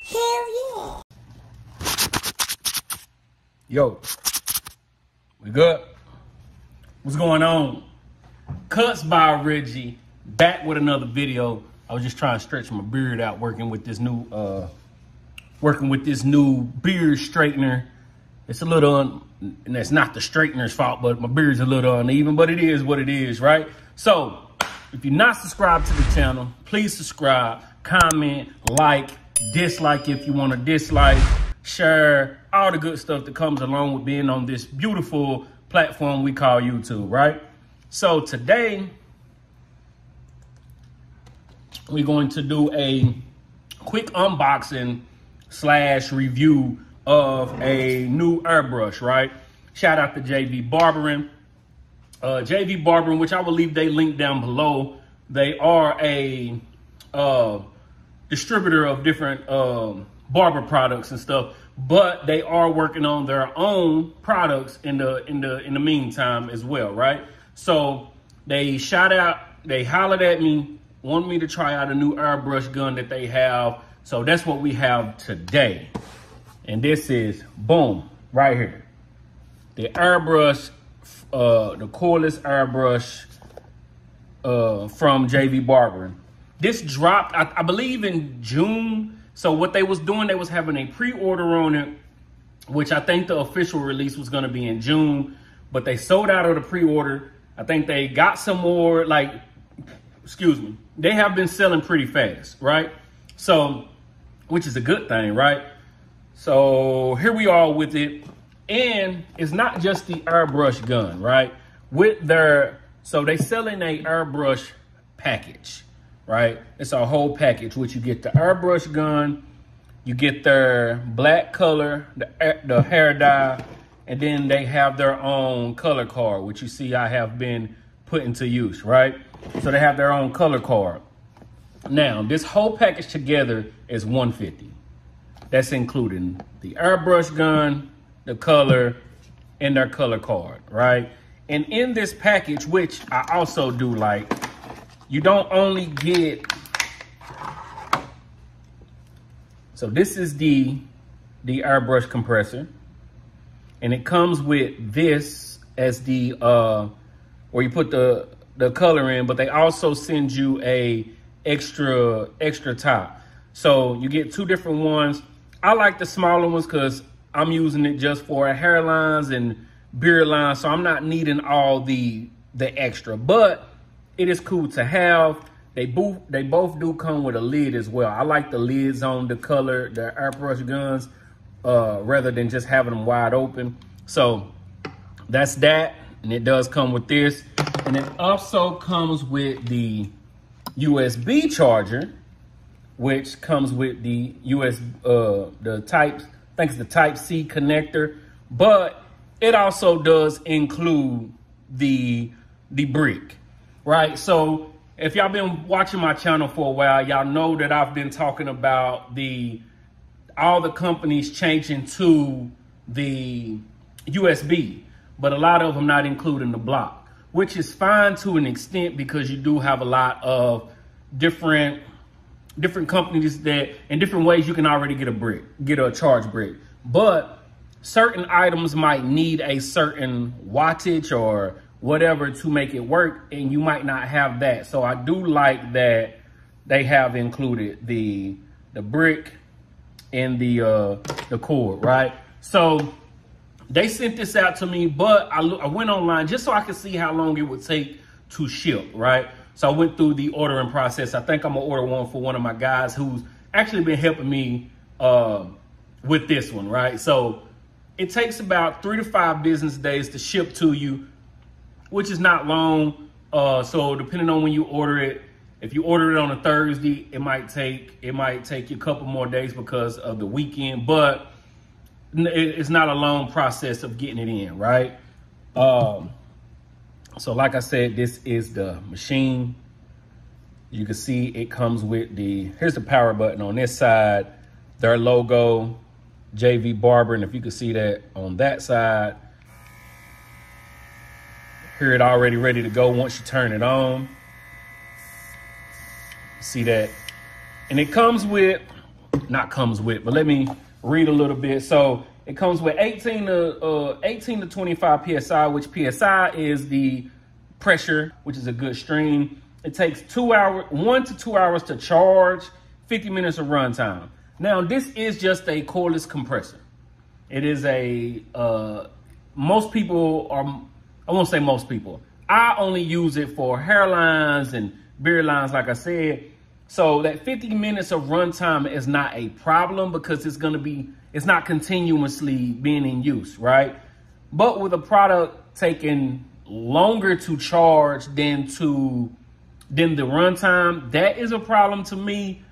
Hell yeah. Yo, we good? What's going on? Cuts by Reggie, back with another video. I was just trying to stretch my beard out working with this new beard straightener. It's a little, and that's not the straightener's fault, but my beard's a little uneven, but it is what it is, right? So, if you're not subscribed to the channel, please subscribe, comment, like, dislike if you want to dislike, share, all the good stuff that comes along with being on this beautiful platform we call YouTube, right? So today, we're going to do a quick unboxing / review of a new airbrush, right? Shout out to JVBarbering. JVBarbering, which I will leave their link down below. They are a distributor of different barber products and stuff, but they are working on their own products in the meantime as well, right? So they hollered at me, wanted me to try out a new airbrush gun that they have. So that's what we have today. And this is, boom, right here. The airbrush, the cordless airbrush from JVBarbering. This dropped, I believe, in June. So what they was doing, they was having a pre-order on it, which I think the official release was going to be in June, but they sold out of the pre-order. I think they got some more, they have been selling pretty fast, right? So, which is a good thing, right? So here we are with it. And it's not just the airbrush gun, right? So they selling a airbrush package, right? It's a whole package, which you get the airbrush gun, you get their black color, the hair dye, and then they have their own color card, which you see I have been put into use, right? So they have their own color card. Now, this whole package together is $150. That's including the airbrush gun, the color, and their color card, right? And in this package, which I also do like, you don't only get, so this is the airbrush compressor, and it comes with this as the, where you put the color in, but they also send you a extra top. So you get two different ones. I like the smaller ones because I'm using it just for hairlines and beard lines, so I'm not needing all the extra, but it is cool to have. They both do come with a lid as well. I like the lids on the airbrush guns rather than just having them wide open. So that's that, and it does come with this, and it also comes with the USB charger, which comes with the I think it's the Type-C connector, but it also does include the brick, right? So if y'all been watching my channel for a while, y'all know that I've been talking about all the companies changing to the USB, but a lot of them not including the block, which is fine to an extent because you do have a lot of different companies that in different ways you can already get a charge brick, but certain items might need a certain wattage or whatever to make it work, and you might not have that. So I do like that they have included the brick and the cord, right? So they sent this out to me, but I went online just so I could see how long it would take to ship, right? So I went through the ordering process. I think I'm gonna order one for one of my guys who's actually been helping me with this one, right? So it takes about 3 to 5 business days to ship to you, which is not long. So depending on when you order it, if you order it on a Thursday, it might take you a couple more days because of the weekend, but it's not a long process of getting it in, right? So like I said, this is the machine. You can see it comes with here's the power button on this side, their logo, JVBarbering, if you can see that on that side. Here it already ready to go once you turn it on. See that? And it comes with not comes with, but let me read a little bit. So it comes with 18 to 25 PSI, which PSI is the pressure, which is a good stream. It takes 1 to 2 hours to charge, 50 minutes of runtime. Now, this is just a cordless compressor. It is a, most people are, I won't say most people. I only use it for hairlines and beard lines, like I said. So that 50 minutes of runtime is not a problem because it's not continuously being in use, right? But with a product taking longer to charge than the runtime, that is a problem to me.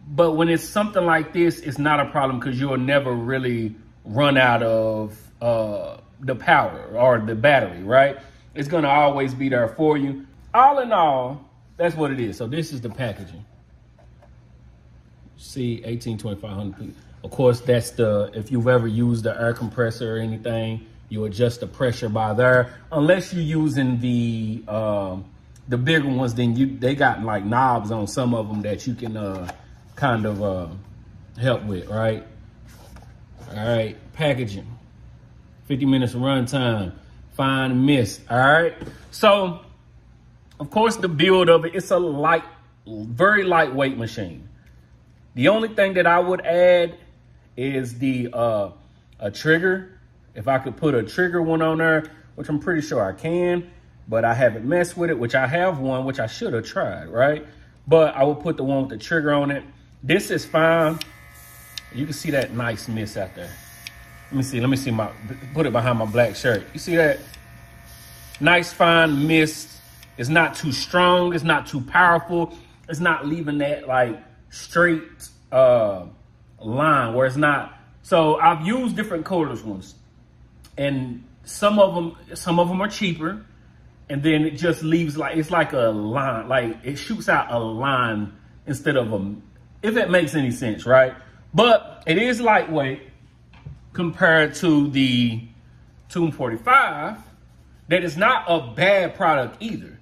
But when it's something like this, it's not a problem because you'll never really run out of the power or the battery, right? It's gonna always be there for you. All in all, that's what it is. So this is the packaging. See, 18-2500. Of course, that's if you've ever used the air compressor or anything, you adjust the pressure by there. Unless you're using the bigger ones, then they got like knobs on some of them that you can kind of help with, right? All right, packaging, 50 minutes of runtime, fine mist. All right, so of course the build of it, it's a very lightweight machine. The only thing that I would add is the a trigger. If I could put a trigger one on there, which I'm pretty sure I can, but I haven't messed with it, which I have one, which I should have tried, right? But I will put the one with the trigger on it. This is fine. You can see that nice mist out there. Let me see put it behind my black shirt. You see that? Nice fine mist. It's not too strong. It's not too powerful. It's not leaving that like straight line where it's not. So I've used different cordless ones, and some of them are cheaper, and then it just leaves like, it's like a line, like it shoots out a line instead of if that makes any sense, right? But it is lightweight compared to the Tomb 45. That is not a bad product either.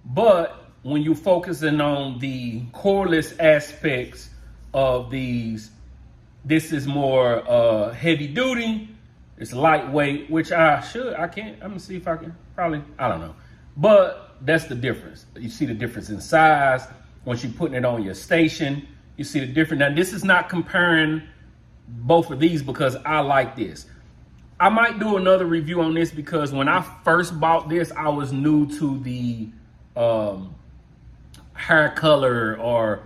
But when you're focusing on the cordless aspects of these, this is more heavy duty. It's lightweight, which I'm gonna see if I can I don't know. But that's the difference. You see the difference in size. Once you're putting it on your station, you see the difference. Now, this is not comparing both of these because I like this. I might do another review on this because when I first bought this, I was new to the hair color or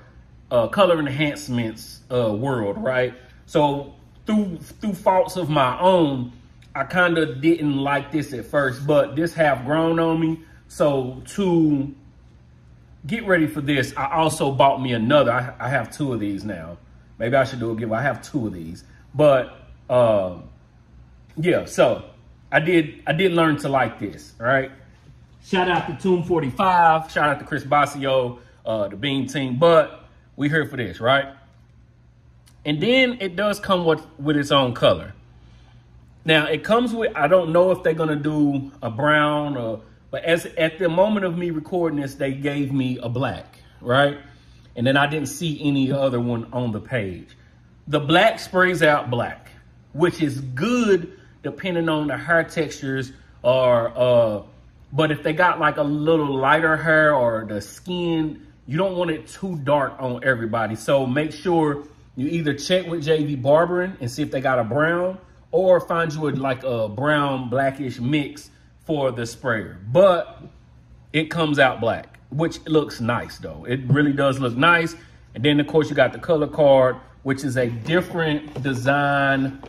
color enhancements world, right? So through faults of my own, I kind of didn't like this at first, but this have grown on me. So to get ready for this, I also bought me another. I have two of these now. Maybe I should do a giveaway. I have two of these, but yeah. So I did learn to like this. All right. Shout out to Tomb 45. Shout out to Chris Basio, the Bean team. But we here for this, right? And then it does come with its own color. Now it comes with, I don't know if they're gonna do a brown but at the moment of me recording this, they gave me a black, right? And then I didn't see any other one on the page. The black sprays out black, which is good depending on the hair textures or, but if they got like a little lighter hair or the skin, you don't want it too dark on everybody. So make sure you either check with JVBarbering and see if they got a brown, or find you like a brown blackish mix for the sprayer. But it comes out black, which looks nice though. It really does look nice. And then of course you got the color card, which is a different design.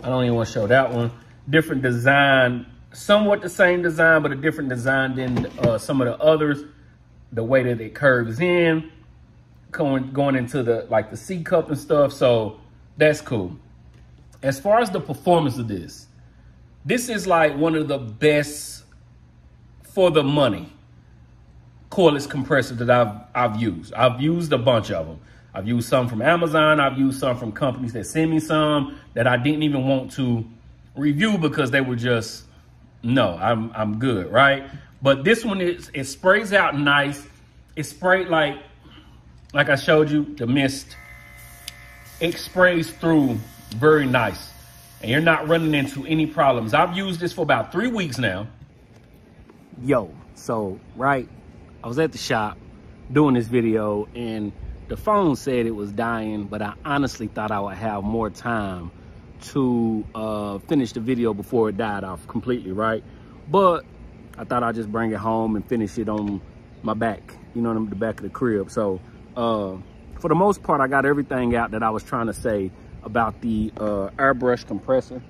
I don't even want to show that one. Different design, somewhat the same design, but a different design than some of the others. The way that it curves in, going into the like the C cup and stuff. So that's cool. As far as the performance of this is like one of the best for the money cordless compressor that I've used. I've used a bunch of them. I've used some from Amazon. I've used some from companies that send me some that I didn't even want to review because they were just, no, I'm good, right? But this one, it sprays out nice. It sprayed like, like I showed you, the mist, it sprays through very nice. And you're not running into any problems. I've used this for about 3 weeks now. Yo, so, right, I was at the shop doing this video and the phone said it was dying, but I honestly thought I would have more time to finish the video before it died off completely, right? But I thought I'd just bring it home and finish it on my back, you know, the back of the crib. So for the most part, I got everything out that I was trying to say about the Airbrush Compressor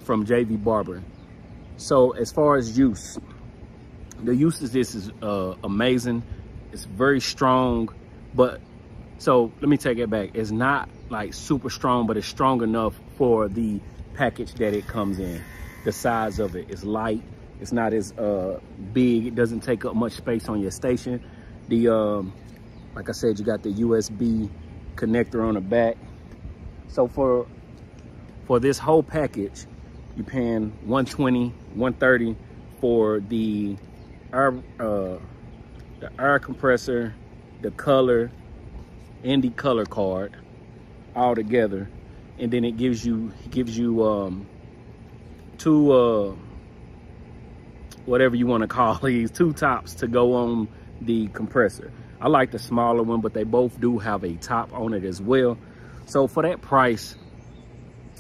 from JVBarbering. So as far as use, the use of this is amazing. It's very strong, but so let me take it back. It's not like super strong, but it's strong enough for the package that it comes in. The size of it is light. It's not as big. It doesn't take up much space on your station. The like I said, you got the USB connector on the back. So for this whole package, you're paying $120, $130 for the air compressor, the color, and the color card all together, and then it gives you two whatever you want to call these, two tops to go on the compressor. I like the smaller one, but they both do have a top on it as well. So for that price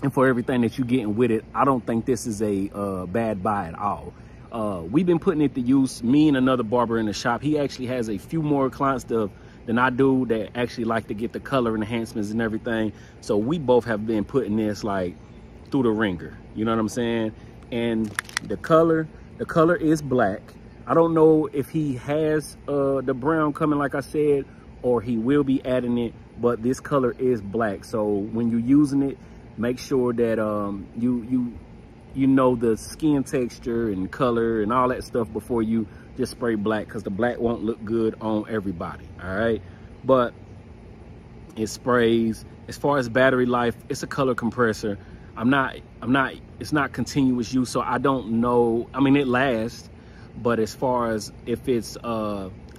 and for everything that you're getting with it, I don't think this is a bad buy at all. We've been putting it to use, me and another barber in the shop. He actually has a few more clients than I do that actually like to get the color enhancements and everything. So we both have been putting this like through the ringer, you know what I'm saying? And the color is black. I don't know if he has the brown coming, like I said, or he will be adding it, but this color is black. So when you're using it, make sure that you know the skin texture and color and all that stuff before you just spray black, because the black won't look good on everybody. All right, but it sprays. As far as battery life, it's a color compressor. It's not continuous use, so I don't know. I mean, it lasts, but as far as if it's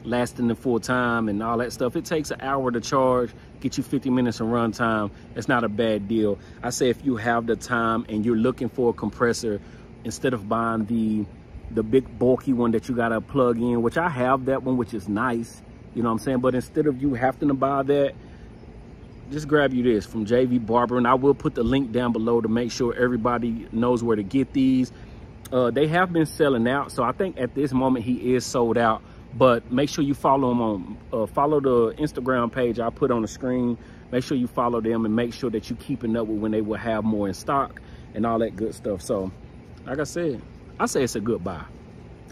lasting the full time and all that stuff, it takes an hour to charge, get you 50 minutes of run time. It's not a bad deal. I say if you have the time and you're looking for a compressor, instead of buying the big bulky one that you gotta plug in, which I have that one, which is nice, you know what I'm saying? But instead of you having to buy that, just grab you this from JVBarbering. I will put the link down below to make sure everybody knows where to get these. They have been selling out, so I think at this moment he is sold out. But make sure you follow him on follow the Instagram page I put on the screen. Make sure you follow them and make sure that you're keeping up with when they will have more in stock and all that good stuff. So like I say it's a good buy.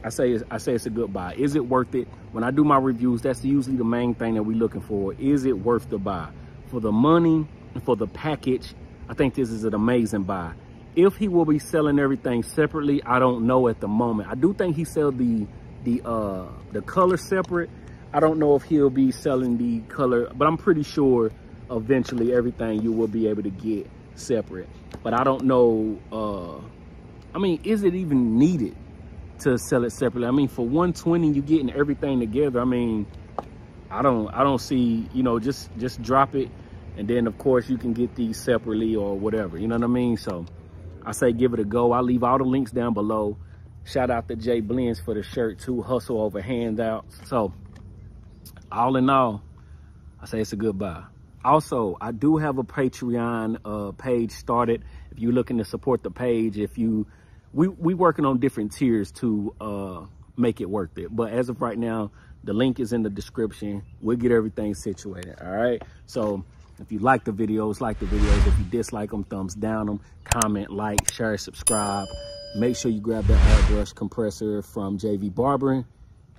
I say it's a good buy. Is it worth it? When I do my reviews, that's usually the main thing that we're looking for. Is it worth the buy? For the money and for the package, I think this is an amazing buy. If he will be selling everything separately, I don't know at the moment. I do think he sells the color separate. I don't know if he'll be selling the color, but I'm pretty sure eventually everything you will be able to get separate. But I don't know. I mean, is it even needed to sell it separately? I mean, for $120, you're getting everything together. I mean, I don't see, you know, just drop it, and then of course you can get these separately or whatever, you know what I mean? So I say give it a go. I'll leave all the links down below. Shout out to Jay Blends for the shirt too, hustle over handouts. So all in all, I say it's a good buy. Also, I do have a Patreon page started. If you're looking to support the page, we working on different tiers to make it worth it. But as of right now, the link is in the description. We'll get everything situated, all right? So if you like the videos, like the videos. If you dislike them, thumbs down them. Comment, like, share, subscribe. Make sure you grab the Airbrush Compressor from JVBarbering.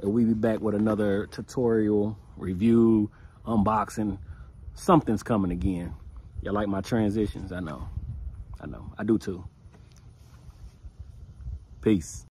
And we'll be back with another tutorial, review, unboxing. Something's coming again. Y'all like my transitions? I know. I do too. Peace.